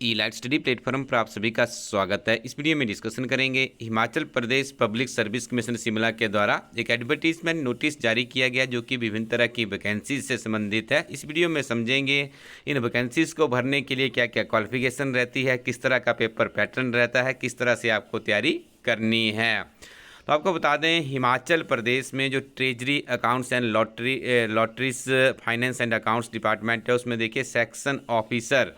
ई light study platform पर आप सभी का स्वागत है। इस वीडियो में डिस्कशन करेंगे Himachal Pradesh public service commission Shimla के द्वारा एक एडवर्टीजमेंट नोटिस जारी किया गया जो कि विभिन्न तरह की वैकेंसीज से संबंधित है। इस वीडियो में समझेंगे इन वैकेंसीज को भरने के लिए क्या क्या क्वालिफिकेशन रहती है, किस तरह का पेपर पैटर्न रहता है, किस तरह से आपको तैयारी करनी है। तो आपको बता दें हिमाचल प्रदेश में जो treasury accounts and lotteries finance and accounts department है उसमें देखिए सेक्शन ऑफिसर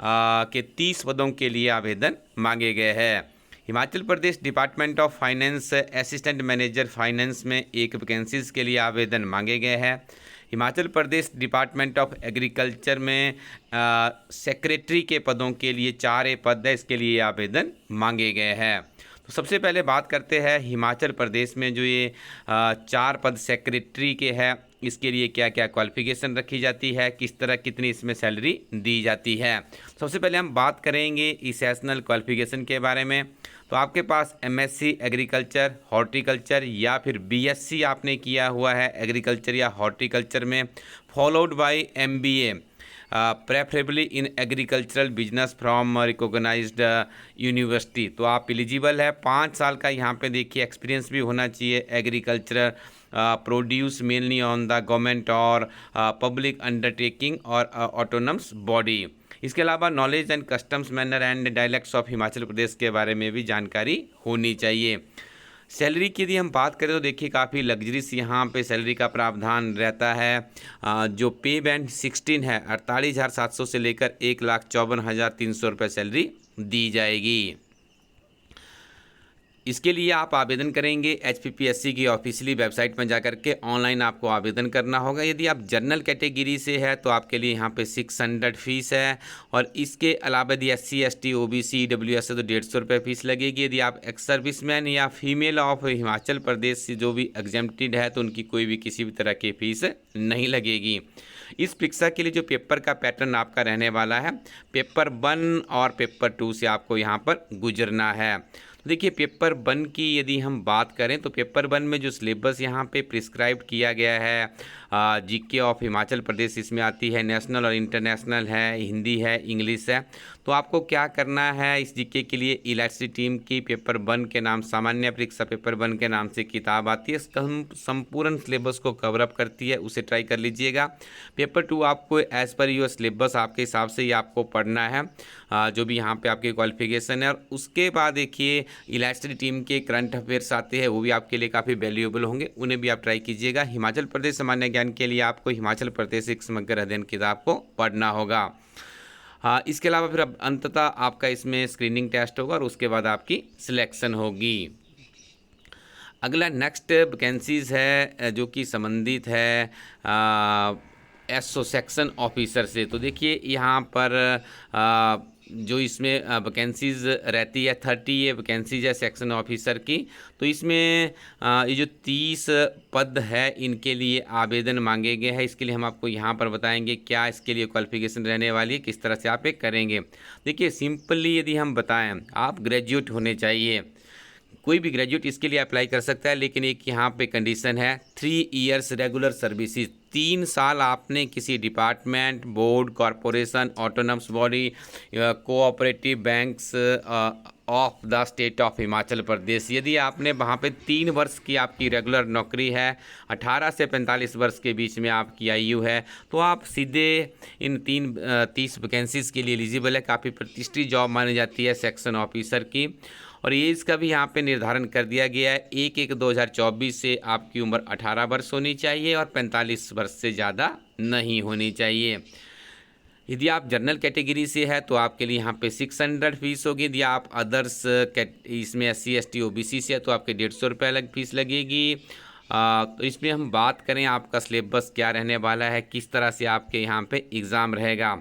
के 30 पदों के लिए आवेदन मांगे गए हैं। Himachal Pradesh department of finance assistant manager finance में एक वैकेंसीज के लिए आवेदन मांगे गए हैं। Himachal Pradesh department of agriculture में सेक्रेटरी के पदों के लिए 4 पद है, इसके लिए आवेदन मांगे गए हैं। तो सबसे पहले बात करते हैं हिमाचल प्रदेश में जो ये 4 पद सेक्रेटरी के हैं, इसके लिए क्या क्या क्वालिफिकेशन रखी जाती है, किस तरह कितनी इसमें सैलरी दी जाती है। सबसे पहले हम बात करेंगे इसेशनल क्वालिफिकेशन के बारे में। तो आपके पास एमएससी एग्रीकल्चर हॉर्टिकल्चर या फिर बीएससी आपने किया हुआ है एग्रीकल्चर या हॉर्टिकल्चर में, followed by MBA preferably in agricultural business from recognised university. तो आप एलिजिबल है। 5 साल का यहाँ पे देखिए एक्सपीरियंस भी होना चाहिए। Agriculture produce mainly on the government और पब्लिक अंडरटेकिंग और ऑटोनमस बॉडी। इसके अलावा knowledge and customs manner and dialects of Himachal Pradesh के बारे में भी जानकारी होनी चाहिए। सैलरी की यदि हम बात करें तो देखिए काफ़ी लग्जरीस यहाँ पे सैलरी का प्रावधान रहता है। जो पे बैंड 16 है 48,700 से लेकर 1,54,300 रुपये सैलरी दी जाएगी। इसके लिए आप आवेदन करेंगे एचपीपीएससी की ऑफिशियली वेबसाइट में जाकर के ऑनलाइन आपको आवेदन करना होगा। यदि आप जनरल कैटेगरी से है तो आपके लिए यहाँ पे 600 फीस है, और इसके अलावा यदि SC ST OBC EWS है तो 150 रुपये फीस लगेगी। यदि आप एक्स सर्विसमैन या फीमेल ऑफ हिमाचल प्रदेश से जो भी एग्जेम्प्टेड है तो उनकी कोई भी किसी भी तरह की फ़ीस नहीं लगेगी। इस परीक्षा के लिए जो पेपर का पैटर्न आपका रहने वाला है, पेपर 1 और पेपर 2 से आपको यहाँ पर गुजरना है। देखिए पेपर 1 की यदि हम बात करें तो पेपर 1 में जो सिलेबस यहाँ पे प्रिस्क्राइब किया गया है, जीके ऑफ हिमाचल प्रदेश इसमें आती है, नेशनल और इंटरनेशनल है, हिंदी है, इंग्लिश है। तो आपको क्या करना है, इस जीके के लिए इलेक्ट्री टीम की पेपर 1 के नाम सामान्य परीक्षा पेपर 1 के नाम से किताब आती है, संपूर्ण सिलेबस को कवर अप करती है, उसे ट्राई कर लीजिएगा। पेपर 2 आपको एज़ पर योर सिलेबस आपके हिसाब से ही आपको पढ़ना है, जो भी यहाँ पे आपकी क्वालिफिकेशन है। और उसके बाद देखिए इलेक्ट्री टीम के करंट अफेयर्स आते हैं, वो भी आपके लिए काफ़ी वैल्यूएबल होंगे, उन्हें भी आप ट्राई कीजिएगा। हिमाचल प्रदेश सामान्य ज्ञान के लिए आपको हिमाचल प्रदेश एक समग्र अध्ययन किताब को पढ़ना होगा। हाँ, इसके अलावा फिर अब अंततः आपका इसमें स्क्रीनिंग टेस्ट होगा और उसके बाद आपकी सिलेक्शन होगी। अगला नेक्स्ट वैकेंसीज है जो कि संबंधित है एसओ सेक्शन ऑफिसर से। तो देखिए यहाँ पर जो इसमें वैकेंसीज रहती है 30 ये वैकेंसीज है सेक्शन ऑफिसर की। तो इसमें ये जो 30 पद है इनके लिए आवेदन मांगे गए हैं। इसके लिए हम आपको यहाँ पर बताएंगे क्या इसके लिए क्वालिफिकेशन रहने वाली है, किस तरह से आप ये करेंगे। देखिए सिंपली यदि हम बताएं, आप ग्रेजुएट होने चाहिए, कोई भी ग्रेजुएट इसके लिए अप्लाई कर सकता है, लेकिन एक यहाँ पे कंडीशन है 3 इयर्स रेगुलर सर्विसेज। 3 साल आपने किसी department, board, corporation, autonomous body, cooperative banks of the state of Himachal Pradesh, यदि आपने वहाँ पे 3 वर्ष की आपकी रेगुलर नौकरी है, 18 से 45 वर्ष के बीच में आपकी आयु है, तो आप सीधे इन 30 वैकेंसीज़ के लिए एलिजिबल है। काफ़ी प्रतिष्ठित जॉब मानी जाती है सेक्शन ऑफिसर की। और ये इसका भी यहाँ पे निर्धारण कर दिया गया है 1/1/2024 से आपकी उम्र 18 वर्ष होनी चाहिए और 45 वर्ष से ज़्यादा नहीं होनी चाहिए। यदि आप जनरल कैटेगरी से है तो आपके लिए यहाँ पे 600 फीस होगी। यदि आप अदर्स इसमें SC ST OBC से है तो आपके 150 रुपये अलग फीस लगेगी। तो इसमें हम बात करें आपका सिलेबस क्या रहने वाला है, किस तरह से आपके यहाँ पे एग्ज़ाम रहेगा।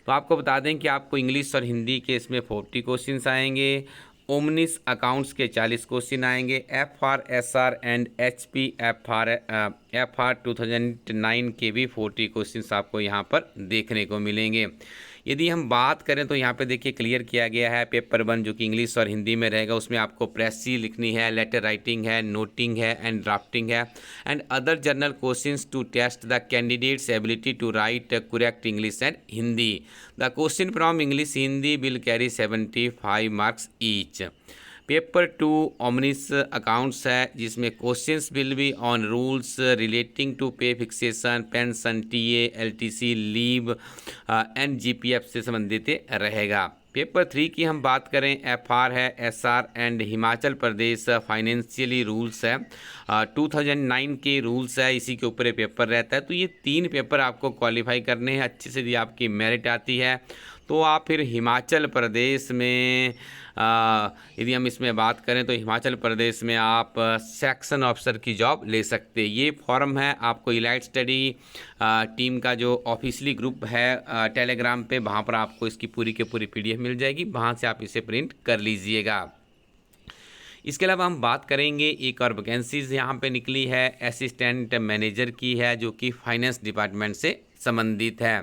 तो आपको बता दें कि आपको इंग्लिश और हिंदी के इसमें 40 क्वेश्चंस आएंगे, ओमनिस अकाउंट्स के 40 क्वेश्चन आएंगे, FR SR and HP FR 2009 के भी 40 क्वेश्चंस आपको यहाँ पर देखने को मिलेंगे। यदि हम बात करें तो यहाँ पे देखिए क्लियर किया गया है पेपर 1 जो कि इंग्लिश और हिंदी में रहेगा, उसमें आपको प्रेसी लिखनी है, लेटर राइटिंग है, नोटिंग है एंड ड्राफ्टिंग है and other general questions to test the candidates ability to write correct English and Hindi. The question from English Hindi will carry 75 marks each. Paper 2 ओमनिस अकाउंट्स है, जिसमें questions will be on rules relating to pay fixation, pension, TA, LTC, leave and GPF से संबंधित रहेगा। Paper 3 की हम बात करें, एफआर है, SR and Himachal Pradesh financially rules है, 2009 के रूल्स है, इसी के ऊपर ये पेपर रहता है। तो ये 3 पेपर आपको क्वालिफाई करने हैं अच्छे से। यदि आपकी मेरिट आती है तो आप फिर हिमाचल प्रदेश में यदि हम इसमें बात करें तो हिमाचल प्रदेश में आप सेक्शन ऑफिसर की जॉब ले सकते हैं। ये फॉर्म है आपको इलाइट स्टडी टीम का जो ऑफिशियली ग्रुप है टेलीग्राम पे, वहाँ पर आपको इसकी पूरी की पूरी पीडीएफ मिल जाएगी, वहाँ से आप इसे प्रिंट कर लीजिएगा। इसके अलावा हम बात करेंगे एक और वैकेंसीज यहाँ पे निकली है, असिस्टेंट मैनेजर की है, जो कि फाइनेंस डिपार्टमेंट से संबंधित है।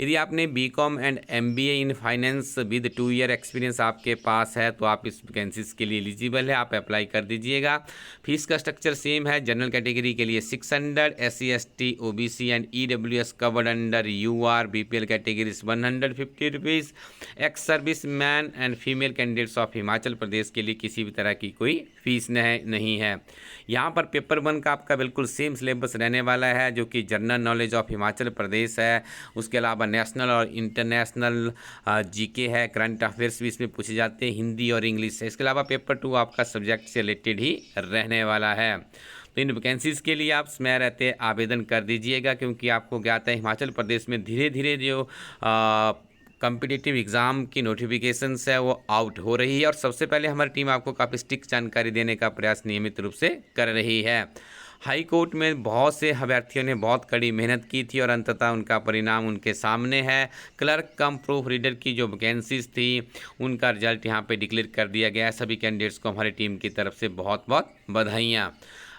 यदि आपने BCom and MBA in finance with 2 year experience आपके पास है तो आप इस वैकेंसीज के लिए एलिजिबल है, आप अप्लाई कर दीजिएगा। फीस का स्ट्रक्चर सेम है, जनरल कैटेगरी के लिए 600, SC ST OBC एंड EWS covered under UR BPL categories 150 rupees. Ex serviceman and female candidates of Himachal Pradesh के लिए किसी भी तरह की कोई फीस नहीं है। यहाँ पर पेपर 1 का आपका बिल्कुल सेम सिलेबस रहने वाला है, जो कि जनरल नॉलेज ऑफ हिमाचल प्रदेश है। उसके अलावा नेशनल और इंटरनेशनल जीके है, करंट अफेयर्स भी इसमें पूछे जाते हैं, हिंदी और इंग्लिश है। इसके अलावा पेपर 2 आपका सब्जेक्ट से रिलेटेड ही रहने वाला है। तो इन वैकेंसीज़ के लिए आप समय रहते आवेदन कर दीजिएगा, क्योंकि आपको ज्ञात है हिमाचल प्रदेश में धीरे धीरे जो कॉम्पिटिटिव एग्ज़ाम की नोटिफिकेशंस है वो आउट हो रही है, और सबसे पहले हमारी टीम आपको काफ़ी स्ट्रिक्ट जानकारी देने का प्रयास नियमित रूप से कर रही है। हाई कोर्ट में बहुत से अभ्यर्थियों ने बहुत कड़ी मेहनत की थी और अंततः उनका परिणाम उनके सामने है। क्लर्क कम प्रूफ रीडर की जो वैकेंसीज थी उनका रिजल्ट यहाँ पे डिक्लेयर कर दिया गया है। सभी कैंडिडेट्स को हमारी टीम की तरफ से बहुत बहुत बधाइयाँ।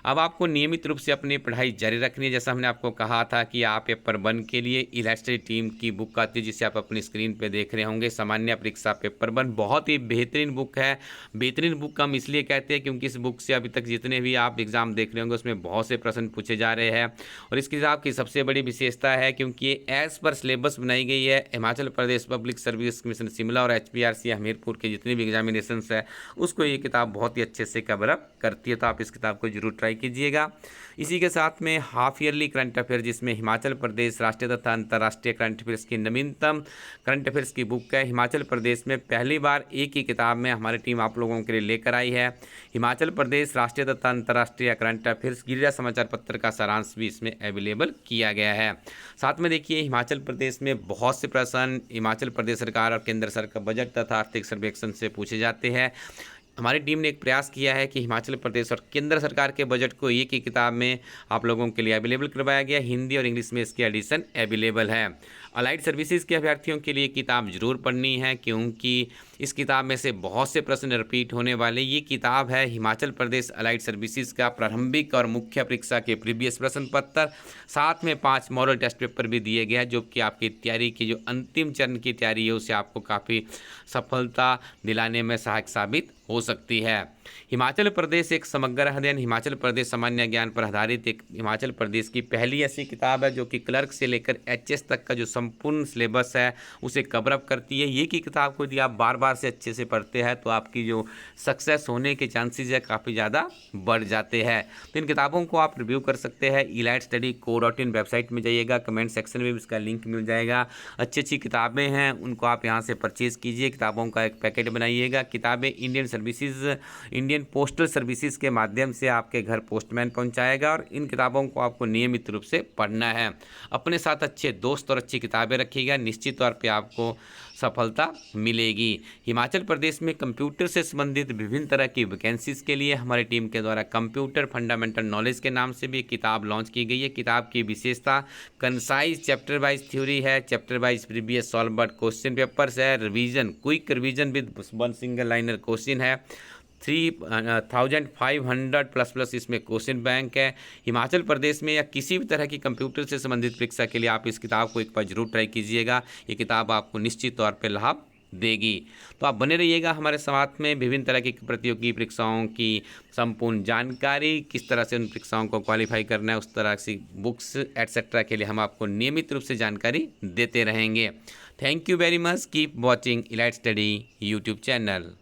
अब आपको नियमित रूप से अपनी पढ़ाई जारी रखनी है। जैसा हमने आपको कहा था कि आप पेपर 1 के लिए इलास्ट्री टीम की बुक आती है, जिसे आप अपनी स्क्रीन पे देख रहे होंगे, सामान्य परीक्षा पेपर 1, बहुत ही बेहतरीन बुक है। बेहतरीन बुक हम इसलिए कहते हैं क्योंकि इस बुक से अभी तक जितने भी आप एग्ज़ाम देख रहे होंगे उसमें बहुत से प्रश्न पूछे जा रहे हैं, और इस किताब की सबसे बड़ी विशेषता है क्योंकि ये एज़ पर सिलेबस बनाई गई है। हिमाचल प्रदेश पब्लिक सर्विस कमीशन शिमला और HPRC हमीरपुर के जितने भी एग्जामिनेशन है उसको ये किताब बहुत ही अच्छे से कवर अप करती है। तो आप इस किताब को जरूर ट्राई कीजिएगा। इसी के साथ में हाफ ईयरली करंट अफेयर, जिसमें हिमाचल प्रदेश राष्ट्रीय तथा अंतर्राष्ट्रीय करंट अफेयर्स की नवीनतम करंट अफेयर्स की बुक है। हिमाचल प्रदेश में पहली बार एक ही किताब में हमारी टीम आप लोगों के लिए लेकर आई है। हिमाचल प्रदेश राष्ट्रीय तथा अंतर्राष्ट्रीय करंट अफेयर्स गिरिराज समाचार पत्र का सारांश भी इसमें अवेलेबल किया गया है। साथ में देखिए हिमाचल प्रदेश में बहुत से प्रश्न हिमाचल प्रदेश सरकार और केंद्र सरकार बजट तथा आर्थिक सर्वेक्षण से पूछे जाते हैं। हमारी टीम ने एक प्रयास किया है कि हिमाचल प्रदेश और केंद्र सरकार के बजट को एक ही किताब में आप लोगों के लिए अवेलेबल करवाया गया। हिंदी और इंग्लिश में इसकी एडिशन अवेलेबल है। अलाइड सर्विसेज के अभ्यर्थियों के लिए किताब जरूर पढ़नी है, क्योंकि इस किताब में से बहुत से प्रश्न रिपीट होने वाले। ये किताब है हिमाचल प्रदेश अलाइड सर्विसेज का प्रारंभिक और मुख्य परीक्षा के प्रीवियस प्रश्न पत्र, साथ में 5 मॉडल टेस्ट पेपर भी दिए गए हैं, जो कि आपकी तैयारी की जो अंतिम चरण की तैयारी है उसे आपको काफ़ी सफलता दिलाने में सहायक साबित हो सकती है। हिमाचल प्रदेश एक समग्र अध्ययन हिमाचल प्रदेश सामान्य ज्ञान पर आधारित एक हिमाचल प्रदेश की पहली ऐसी किताब है जो कि क्लर्क से लेकर HS तक का जो संपूर्ण सिलेबस है उसे कवर अप करती है। ये की किताब को यदि आप बार बार से अच्छे से पढ़ते हैं तो आपकी जो सक्सेस होने के चांसेस है काफ़ी ज़्यादा बढ़ जाते हैं। तो इन किताबों को आप रिव्यू कर सकते हैं। elitestudy.co.in वेबसाइट में जाइएगा, कमेंट सेक्शन में भी इसका लिंक मिल जाएगा। अच्छी अच्छी किताबें हैं, उनको आप यहाँ से परचेज़ कीजिए। किताबों का एक पैकेट बनाइएगा। किताबें इंडियन पोस्टल सर्विसेज के माध्यम से आपके घर पोस्टमैन पहुंचाएगा, और इन किताबों को आपको नियमित रूप से पढ़ना है। अपने साथ अच्छे दोस्त और अच्छी किताबें रखिएगा, निश्चित तौर पे आपको सफलता मिलेगी। हिमाचल प्रदेश में कंप्यूटर से संबंधित विभिन्न तरह की वैकेंसीज के लिए हमारी टीम के द्वारा कंप्यूटर फंडामेंटल नॉलेज के नाम से भी एक किताब लॉन्च की गई है। किताब की विशेषता कंसाइज चैप्टर वाइज थ्योरी है, chapter wise previous solved question papers है, revision quick revision with 1 single liner question है, 3500 प्लस प्लस इसमें क्वेश्चन बैंक है। हिमाचल प्रदेश में या किसी भी तरह की कंप्यूटर से संबंधित परीक्षा के लिए आप इस किताब को एक बार जरूर ट्राई कीजिएगा। ये किताब आपको निश्चित तौर पर लाभ देगी। तो आप बने रहिएगा हमारे साथ में। विभिन्न तरह की प्रतियोगी परीक्षाओं की संपूर्ण जानकारी, किस तरह से उन परीक्षाओं को क्वालिफाई करना है, उस तरह की बुक्स एटसेट्रा के लिए हम आपको नियमित रूप से जानकारी देते रहेंगे। Thank you very much. Keep watching elite study YouTube channel.